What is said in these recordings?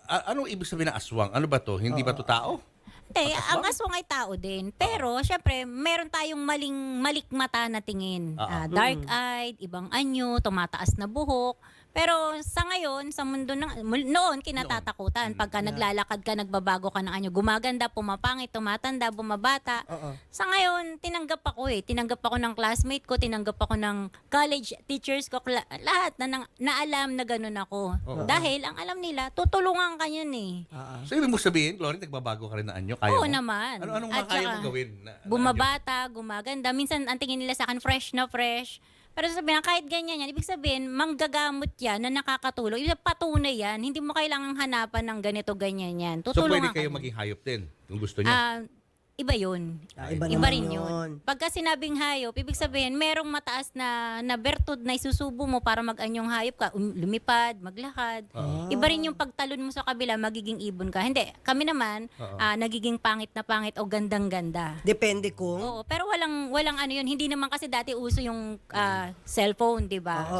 Anong ibig sabihin ng aswang? Ano ba to? Hindi ba to tao? Hindi, ang Aswang? aswang ay tao din. Pero, syempre, meron tayong malikmata na tingin. Dark-eyed, ibang anyo, tumataas na buhok. Pero sa ngayon, sa mundo noon, kinatatakutan. Pagka naglalakad ka, nagbabago ka ng anyo, gumaganda, pumapangit, tumatanda, bumabata. Sa ngayon, tinanggap ako eh. Tinanggap ako ng classmate ko, tinanggap ako ng college teachers ko, lahat na alam na ganun ako. Dahil, ang alam nila, tutulungan ka yun eh. So, ibig mo sabihin, Glory, nagbabago ka rin ng anyo? Kaya Oo mo? naman. Anong At makaya mo saka, gawin? Bumabata, gumaganda. Minsan, ang tingin nila sa akin, fresh na fresh. Pero sabihin, kahit ganyan yan, ibig sabihin, manggagamot yan na nakakatulong. Ibig sabihin, patunay yan. Hindi mo kailangang hanapan ng ganito, ganyan yan. So, Tutulungan pwede kayo ka maging hayop din kung gusto niyo? iba yun. Iba Iba naman rin yun. Pagka sinabing hayop, ibig sabihin, merong mataas na bertud na isusubo mo para mag-anyong hayop ka, lumipad, maglakad. Iba rin yung pagtalon mo sa kabila, magiging ibon ka. Hindi, kami naman, nagiging pangit na pangit o gandang-ganda. Depende kung... Oo, pero walang ano yun. Hindi naman kasi dati uso yung cellphone, di ba?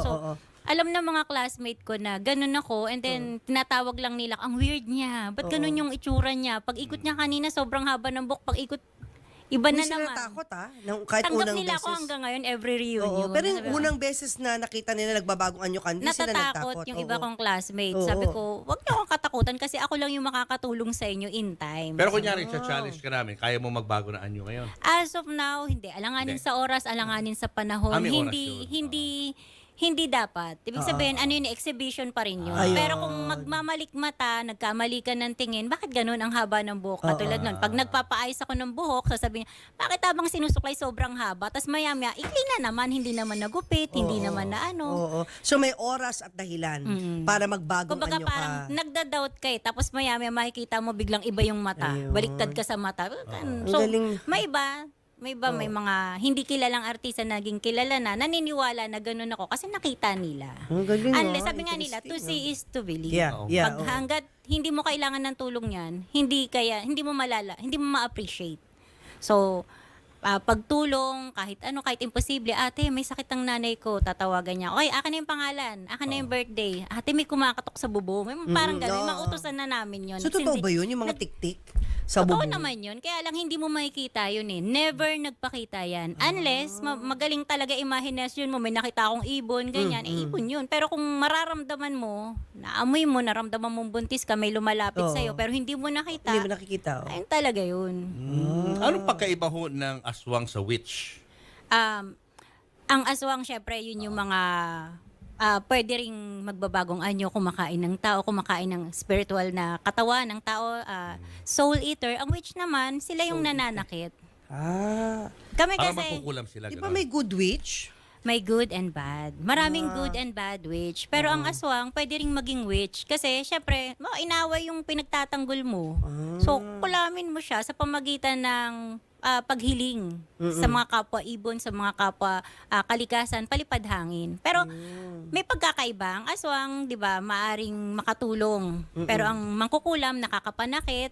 Alam na mga classmate ko na ganun ako and then tinatawag lang nila, ang weird niya. Ba't ganun yung itsura niya? Pag ikot niya kanina, sobrang haba ng buhok. Pag ikot, iba na Hindi sila naman. natakot kahit Tanggap unang nila beses. ako hanggang ngayon, every reunion. Oo, pero yung Sabi ko, unang beses na nakita nila nagbabagong anyo ka, hindi sila natatakot nagtakot. yung iba kong classmate. Oo. Sabi ko, wag niyo akong katakutan kasi ako lang yung makakatulong sa inyo in time. Pero kunyari, challenge ka namin, kaya mo magbago ng anyo ngayon? As of now, hindi. Alanganin Hindi. sa oras, alanganin sa panahon. May oras Hindi, yun. hindi dapat. Ibig sabihin, ano yun, exhibition pa rin yun. Ayun. Pero kung magmamalik mata, nagkamali ka ng tingin, bakit ganun ang haba ng buhok? Katulad nun, pag nagpapaayos ako ng buhok, sasabihin, bakit habang sinusuklay sobrang haba? Tapos maya-maya, ikli na naman, hindi naman nagupit, hindi naman na ano. Oo. So may oras at dahilan para magbagong Kumbaga anyo parang ka. nagda-doubt ka eh. Tapos maya-maya makikita mo biglang iba yung mata. Ayun. Baliktad ka sa mata. So, Ang galing. may mga hindi kilalang artista na naging kilala na, naniniwala na ganun ako kasi nakita nila. Ang galing, Unless, ah. sabi nga nila, to Interesting, see is to believe. Yeah, Oo. yeah. Pag oo. hanggat hindi mo kailangan ng tulong yan, hindi mo ma-appreciate. So, pagtulong, kahit imposible, ate, may sakit ang nanay ko, tatawagan niya, oy, akin na yung pangalan, akin na yung birthday, ate, may kumakatok sa bubong. May parang gano'n, may mga utusan na namin yun. So totoo ba yun? Yung mga tik-tik sa Totoo bubong? naman yun. Kaya lang hindi mo makikita yun eh. Never nagpakita yan. Unless magaling talaga imahinasyon mo. May nakita akong ibon, ganyan. Ibon yun. Pero kung mararamdaman mo, naamoy mo, naramdaman mong buntis ka, may lumalapit sa'yo, pero hindi mo nakita, Hindi mo nakikita. Oh. ayun talaga yun. Anong pagkaiba ho ng aswang sa witch? Ang aswang, syempre, yun yung mga pwede ring magbabagong anyo, kumakain ng tao, kumakain ng spiritual na katawan ng tao, soul eater. Ang witch naman, sila yung nananakit. Kami Para kasi, makukulam sila. Di ba ganun. may good witch? may good and bad. Maraming good and bad witch. Pero ang aswang, pwede ring maging witch. Kasi, syempre, inaway yung pinagtatanggol mo. So, kulamin mo siya sa pamagitan ng paghiling sa mga kapwa ibon, sa mga kapwa kalikasan, palipad hangin. Pero may pagkakaiba. Ang aswang, 'di ba, maaring makatulong. Pero ang mangkukulam nakakapanakit,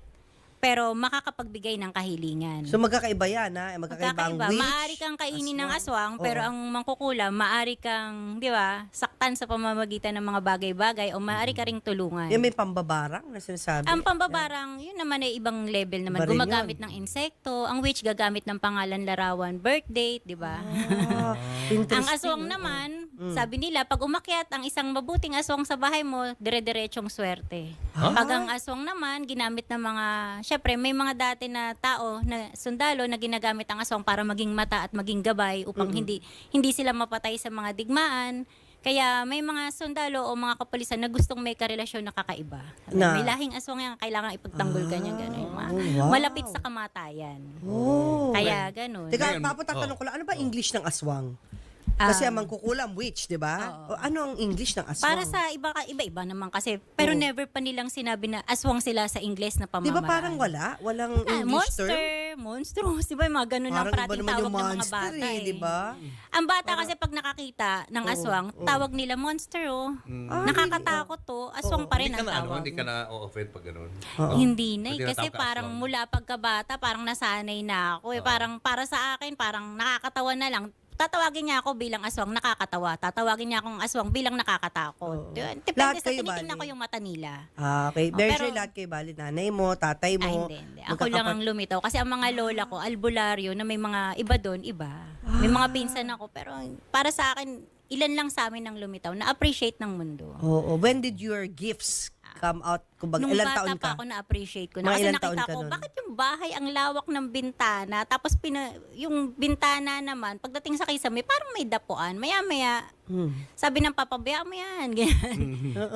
pero makakapagbigay ng kahilingan. So magkakaiba yan, ha? Magkakaiba ang witch. Maari kang kainin ng aswang, pero ang mangkukulam, maari kang, 'di ba, saktan sa pamamagitan ng mga bagay-bagay o maari ka ring tulungan. Yung may pambabarang na sinasabi. Ang pambabarang, yun naman ay ibang level naman. Iba rin Gumagamit yun. ng insekto. Ang witch gagamit ng pangalan, larawan, birth date, di ba? Ang Interesting. aswang naman, sabi nila, pag umakyat ang isang mabuting aswang sa bahay mo, dire-diretsong swerte. Pag ang aswang naman, ginamit ng mga, syempre, may mga dati na tao, na sundalo, na ginagamit ang aswang para maging mata at maging gabay upang hindi sila mapatay sa mga digmaan. Kaya may mga sundalo o mga kapulisan na gustong may karelasyon na kakaiba. Na- May lahing aswang yan, kailangan ipagtanggol ka niya, gano'n. wow. Malapit sa kamatayan. Oh. Kaya gano'n. Teka, Ngayon, papatatanong ko lang, ano ba English ng aswang? Kasi ang mangkukulam, witch, di ba? O, ano ang English ng aswang? Para sa iba-iba naman kasi, pero never pa nilang sinabi na aswang sila sa Ingles na Di pamamaraan. ba parang wala? Walang English term? Monstrous, di ba? Yung mga ganun ang Parang iba parating naman tawag yung ng mga monster bata eh, di ba? Ang bata kasi pag nakakita ng aswang, tawag nila monster oh. Nakakatakot to, aswang pa rin Hindi ka ang na, tawag. hindi ka na o-offend pag ganun. Hindi na Pwede kasi natawag ka parang aswang. mula pagkabata, parang nasanay na ako eh. Parang para sa akin, parang nakakatawa na lang. tatawagin niya ako bilang aswang nakakatawa. Tatawagin niya akong aswang bilang nakakatakot. Oo. Depende Lahat sa kayo tinitingnan bali? ko yung mata nila. Okay. Very pero- sure lahat kayo bali. Nanay mo, tatay mo. Hindi. Ako lang ang lumitaw. Kasi ang mga lola ko, albularyo, na may mga iba doon, iba. May mga pinsan ako. Pero para sa akin, ilan lang sa amin ang lumitaw. Na-appreciate ng mundo. Oo. When did your gifts come out? Kumbaga, Nung ilang bata taon pa ka? ako na-appreciate ko na. Mga Kasi ilang taon nakita ka ko, nun? bakit yung bahay ang lawak ng bintana, tapos yung bintana naman, pagdating sa kisame, parang may dapuan. Maya-maya, sabi ng papa, bayaan mo yan. Ganyan.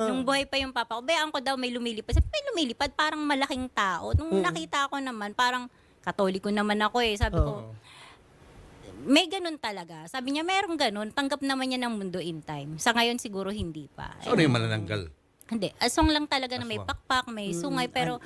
Nung buhay pa yung papa ko, bayaan ko daw may lumilipad. Sabi, may lumilipad, parang malaking tao. Nung nakita ko naman, parang katoliko naman ako eh. Sabi ko, may ganun talaga. Sabi niya, merong ganun. Tanggap naman niya ng mundo in time. Sa ngayon, siguro hindi pa. So, ano yung manananggal? Hindi. Aswang lang talaga na may Aswang. pakpak, may sungay, pero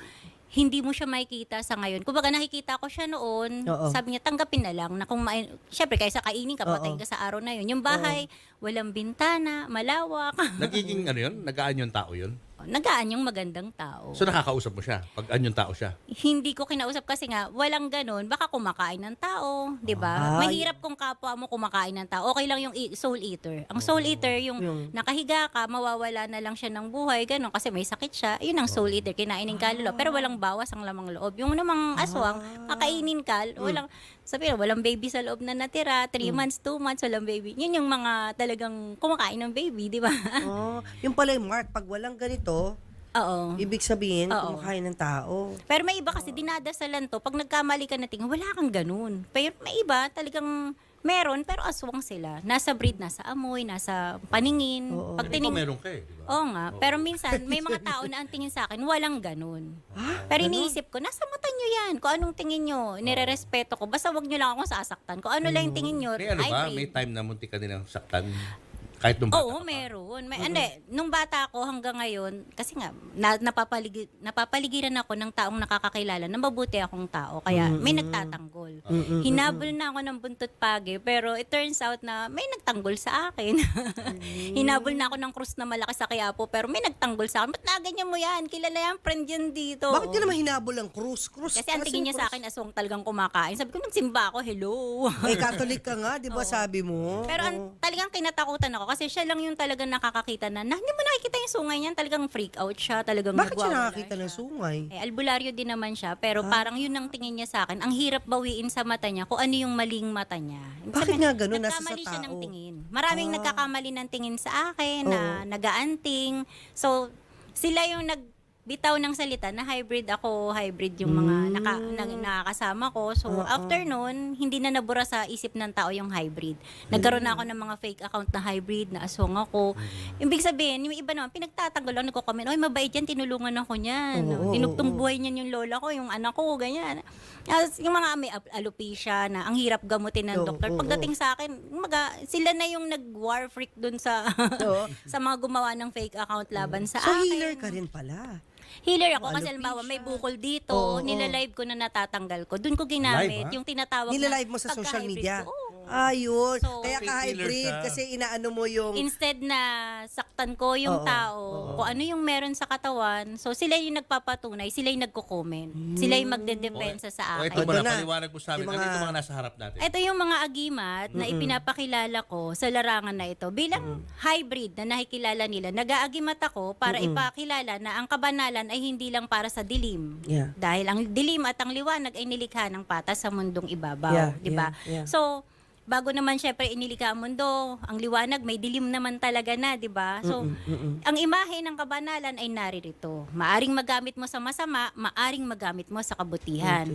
hindi mo siya makikita sa ngayon. Kumbaga nakikita ko siya noon, Oo. sabi niya, tanggapin na lang na kung syempre, kaysa kainin ka, patayin ka sa araw na yun. Yung bahay, walang bintana, malawak. Nagiging ano yun? Nagaan yung tao yun? Nagaan yung magandang tao. So, nakakausap mo siya pag anyong tao siya? Hindi ko kinausap kasi nga, walang ganun. Baka kumakain ng tao, di ba? Ay. Mahirap kung kapwa mo kumakain ng tao. Okay lang yung soul eater. Ang soul eater, yung nakahiga ka, mawawala na lang siya ng buhay, ganun, kasi may sakit siya. Yun ang soul eater, kinainin ka loob. Pero walang bawas ang lamang loob. Yung namang aswang, kakainin ka, sabi na, walang baby sa loob na natira, 3 months, 2 months, walang baby. Yun yung mga talagang kumakain ng baby, di ba? Oh, yung pala yung mark. Pag walang ganito, Oo. ibig sabihin, Oo. kumakain ng tao. Pero may iba kasi dinadasalan to. Pag nagkamali ka na tingin, wala kang ganun. Pero may iba talagang meron, pero aswang sila. Nasa breed, nasa amoy, nasa paningin. Oo. Pag Ikaw tining... meron ka eh, di ba? Oo nga. Pero minsan, may mga tao na ang tingin sa akin, walang ganun. Pero iniisip ko, nasa mata nyo yan. Kung anong tingin nyo, nirerespeto ko. Basta wag nyo lang akong sasaktan. Kung ano lang yung tingin nyo, May ano ba? hybrid. May time na munti ka nilang saktan? Kahit nung bata Oo, ka pa? meron. Hindi, nung bata ako hanggang ngayon, kasi nga, napapaligiran ako ng taong nakakakilala na mabuti akong tao. Kaya may nagtatanggol. Hinabol na ako ng buntot pagi, pero it turns out na may nagtanggol sa akin. Hinabol na ako ng krus na malaki sa Quiapo, pero may nagtanggol sa akin. Ba't naganyan mo yan? Kilala yan, friend yan dito. Bakit yun naman hinabol ang krus? Kasi ang tingin niya sa akin, aswang talagang kumakain. Sabi ko, nagsimba ako, hello. Eh, Catholic ka nga, di ba sabi mo? Pero talagang kinatakutan ako kasi siya lang yung talagang nakakakita na hindi mo nakikita yung sungay niyan, talagang freak out siya, talagang Bakit siya nagwawala nakakita siya. ng sungay? Eh, albularyo din naman siya, pero parang yun ang tingin niya sa akin. Ang hirap bawiin sa mata niya kung ano yung maling mata niya. Ibig Bakit sabihin, nga ganun? Nasa nagkamali sa siya ng tao. tingin. Maraming nagkakamali ng tingin sa akin, na nagaanting. So, sila yung bitaw ng salita na hybrid ako, hybrid yung mga nakakasama ko. So, after nun, hindi na nabura sa isip ng tao yung hybrid. Nagkaroon na ako ng mga fake account na hybrid, na aswang ako. Ibig sabihin, yung iba naman, pinagtatanggol ako, nagko-comment, oy, mabait yan, tinulungan ako niyan. Dinugtong buhay niyan yung lola ko, yung anak ko, ganyan. Yung mga may alopecia na ang hirap gamutin ng doktor. Pagdating sa akin, sila na yung nag-war freak dun sa sa mga gumawa ng fake account laban sa So, akin. healer ka rin pala. Healer ako kasi halimbawa may bukol dito, nilalive ko na natatanggal ko. Doon ko ginamit Live, ha? yung tinatawag Nilalive mo sa pagka-hybrid social media? ko. Oo. Ayun. So, Kaya fake ka-hybrid healer ka. kasi inaano mo yung... Instead na saktan ko yung tao, kung ano yung meron sa katawan, so sila yung nagpapatunay, sila yung nagko-comment. Sila yung magdedepensa sa O akin. ito mo Ito na, na. paliwanag mo sa amin. Yung Ano mga- ito mga nasa harap natin? Ito yung mga agimat na ipinapakilala ko sa larangan na ito. Bilang hybrid na nakikilala nila, nag-aagimat ako para ipakilala na ang kabanalan ay hindi lang para sa dilim. Yeah. Dahil ang dilim at ang liwanag ay nilikha ng patas sa mundong ibabaw. Yeah, di ba? yeah. So, bago naman syempre inilikha ang mundo, ang liwanag may dilim naman talaga na, di ba? So, ang imahe ng kabanalan ay naririto. Maaring magamit mo sa masama, maaring magamit mo sa kabutihan.